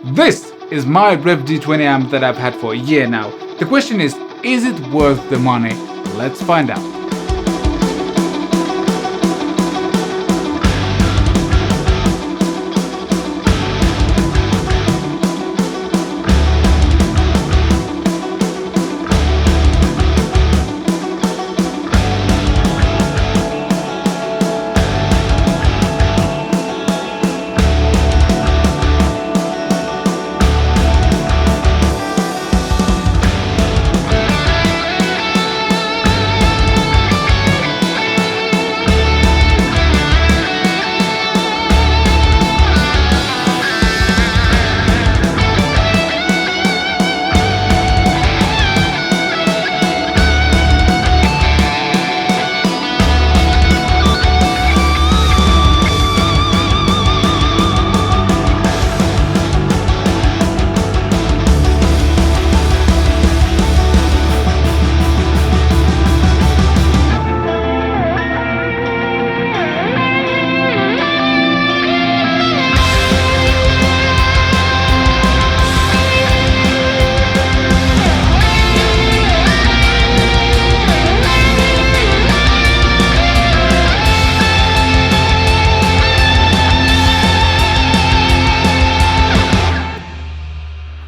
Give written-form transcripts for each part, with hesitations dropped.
This is my Rev D20 amp that I've had for a year now. The question is it worth the money? Let's find out.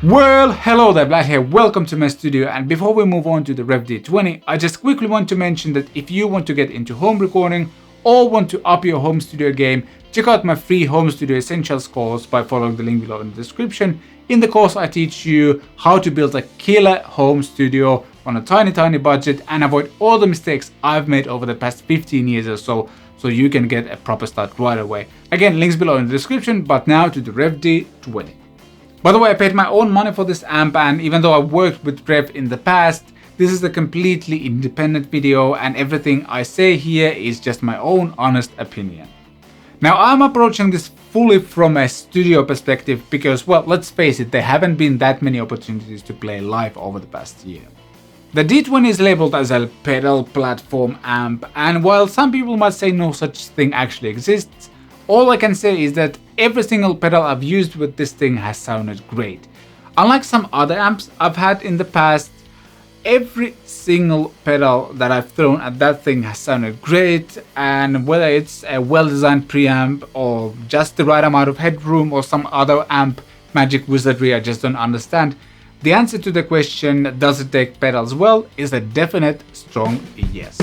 Well, hello there, Vlad here, welcome to my studio, and before we move on to the Rev D20, I just quickly want to mention that if you want to get into home recording or want to up your home studio game, check out my free Home Studio Essentials course by following the link below in the description. In the course I teach you how to build a killer home studio on a tiny budget and avoid all the mistakes I've made over the past 15 years or so you can get a proper start right away. Again, links below in the description, but now to the Rev D20. By the way, I paid my own money for this amp, and even though I've worked with Rev in the past, this is a completely independent video and everything I say here is just my own honest opinion. Now, I'm approaching this fully from a studio perspective because, well, let's face it, there haven't been that many opportunities to play live over the past year. The D20 is labeled as a pedal platform amp, and while some people might say no such thing actually exists, all I can say is that every single pedal I've used with this thing has sounded great. Unlike some other amps I've had in the past, every single pedal that I've thrown at that thing has sounded great, and whether it's a well-designed preamp or just the right amount of headroom or some other amp magic wizardry I just don't understand, the answer to the question, does it take pedals well, is a definite strong yes.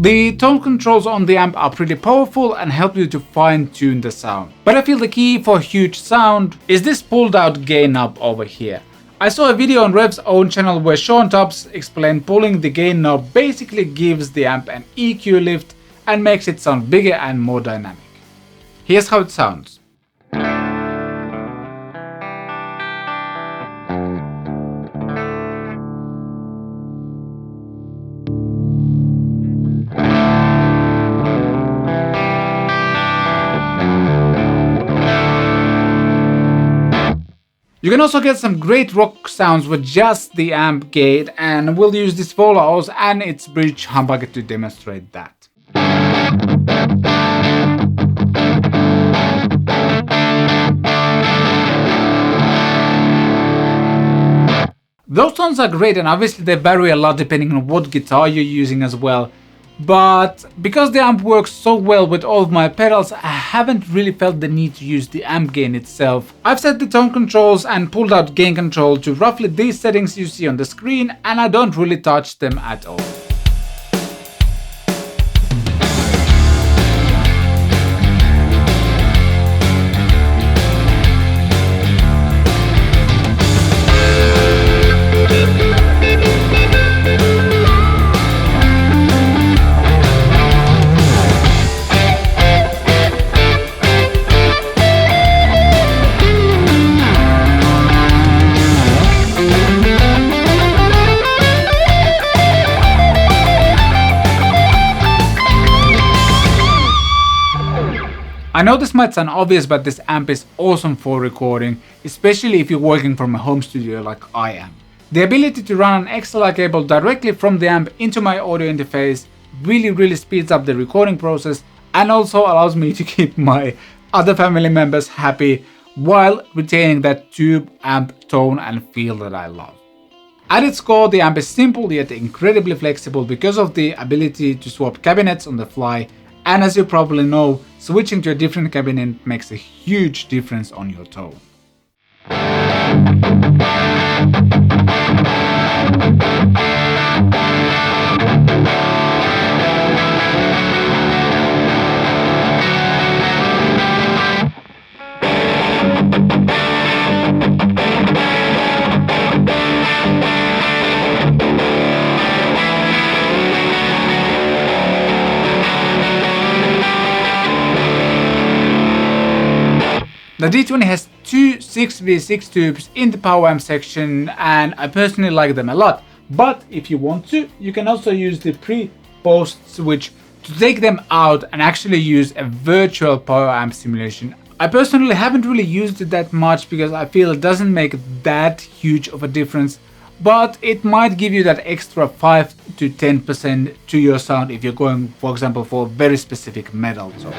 The tone controls on the amp are pretty powerful and help you to fine-tune the sound. But I feel the key for huge sound is this pulled out gain knob over here. I saw a video on Rev's own channel where Sean Tubbs explained pulling the gain knob basically gives the amp an EQ lift and makes it sound bigger and more dynamic. Here's how it sounds. You can also get some great rock sounds with just the amp gate, and we'll use this Volaos and its bridge humbucker to demonstrate that. Those tones are great, and obviously they vary a lot depending on what guitar you're using as well. But because the amp works so well with all of my pedals, I haven't really felt the need to use the amp gain itself. I've set the tone controls and pulled out gain control to roughly these settings you see on the screen, and I don't really touch them at all. I know this might sound obvious, but this amp is awesome for recording, especially if you're working from a home studio like I am. The ability to run an XLR cable directly from the amp into my audio interface really speeds up the recording process and also allows me to keep my other family members happy while retaining that tube amp tone and feel that I love. At its core, the amp is simple yet incredibly flexible because of the ability to swap cabinets on the fly, and as you probably know, switching to a different cabinet makes a huge difference on your tone. The D20 has two 6v6 tubes in the power amp section, and I personally like them a lot, but if you want to, you can also use the pre-post switch to take them out and actually use a virtual power amp simulation. I personally haven't really used it that much because I feel it doesn't make that huge of a difference, but it might give you that extra 5 to 10% to your sound if you're going, for example, for a very specific metal tone.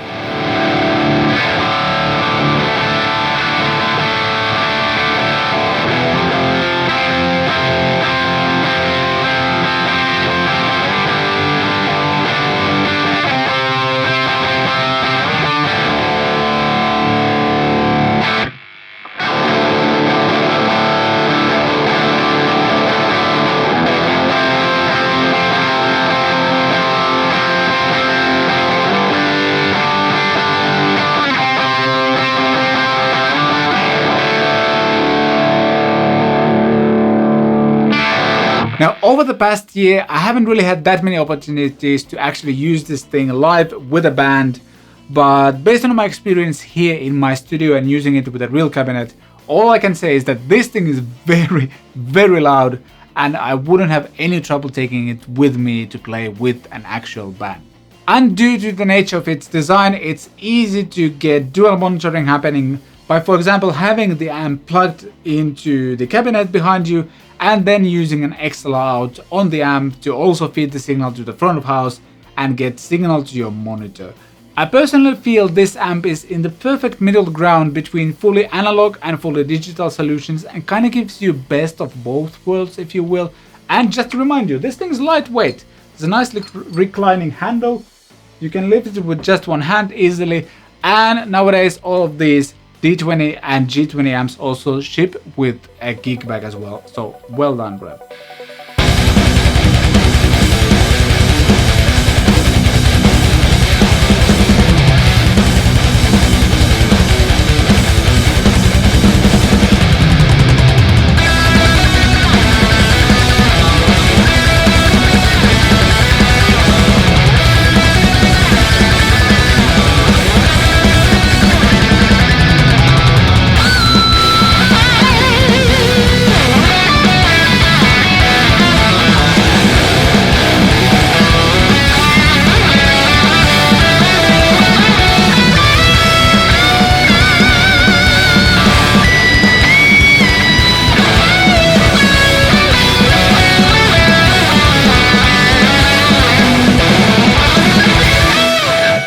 Now, over the past year, I haven't really had that many opportunities to actually use this thing live with a band, but based on my experience here in my studio and using it with a real cabinet, all I can say is that this thing is very loud, and I wouldn't have any trouble taking it with me to play with an actual band. And due to the nature of its design, it's easy to get dual monitoring happening by, for example, having the amp plugged into the cabinet behind you and then using an XLR out on the amp to also feed the signal to the front of house and get signal to your monitor. I personally feel this amp is in the perfect middle ground between fully analog and fully digital solutions and kind of gives you best of both worlds, if you will. And just to remind you, this thing is lightweight. There's a nice reclining handle. You can lift it with just one hand easily, and nowadays all of these D20 and G20 amps also ship with a gig bag as well, so well done, Rev.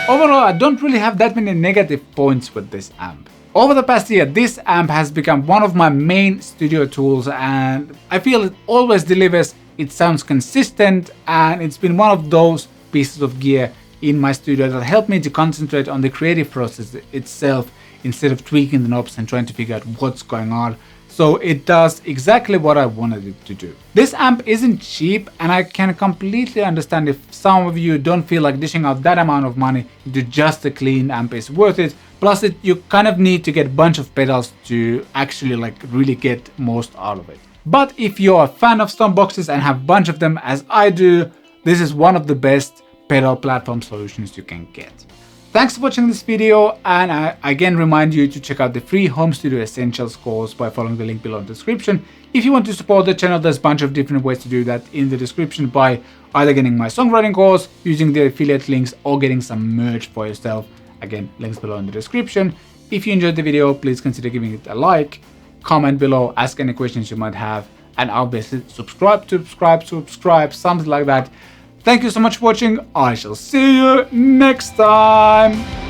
Overall, I don't really have that many negative points with this amp. Over the past year, this amp has become one of my main studio tools, and I feel it always delivers. It sounds consistent, and it's been one of those pieces of gear in my studio that help me to concentrate on the creative process itself instead of tweaking the knobs and trying to figure out what's going on. So it does exactly what I wanted it to do. This amp isn't cheap, and I can completely understand if some of you don't feel like dishing out that amount of money into just a clean amp is worth it. Plus you kind of need to get a bunch of pedals to actually really get most out of it. But if you're a fan of Stompboxes and have a bunch of them as I do, this is one of the best pedal platform solutions you can get. Thanks for watching this video, and I again remind you to check out the free Home Studio Essentials course by following the link below in the description. If you want to support the channel, there's a bunch of different ways to do that in the description by either getting my songwriting course, using the affiliate links, or getting some merch for yourself. Again, links below in the description. If you enjoyed the video, please consider giving it a like, comment below, ask any questions you might have, and obviously subscribe, something like that. Thank you so much for watching. I shall see you next time.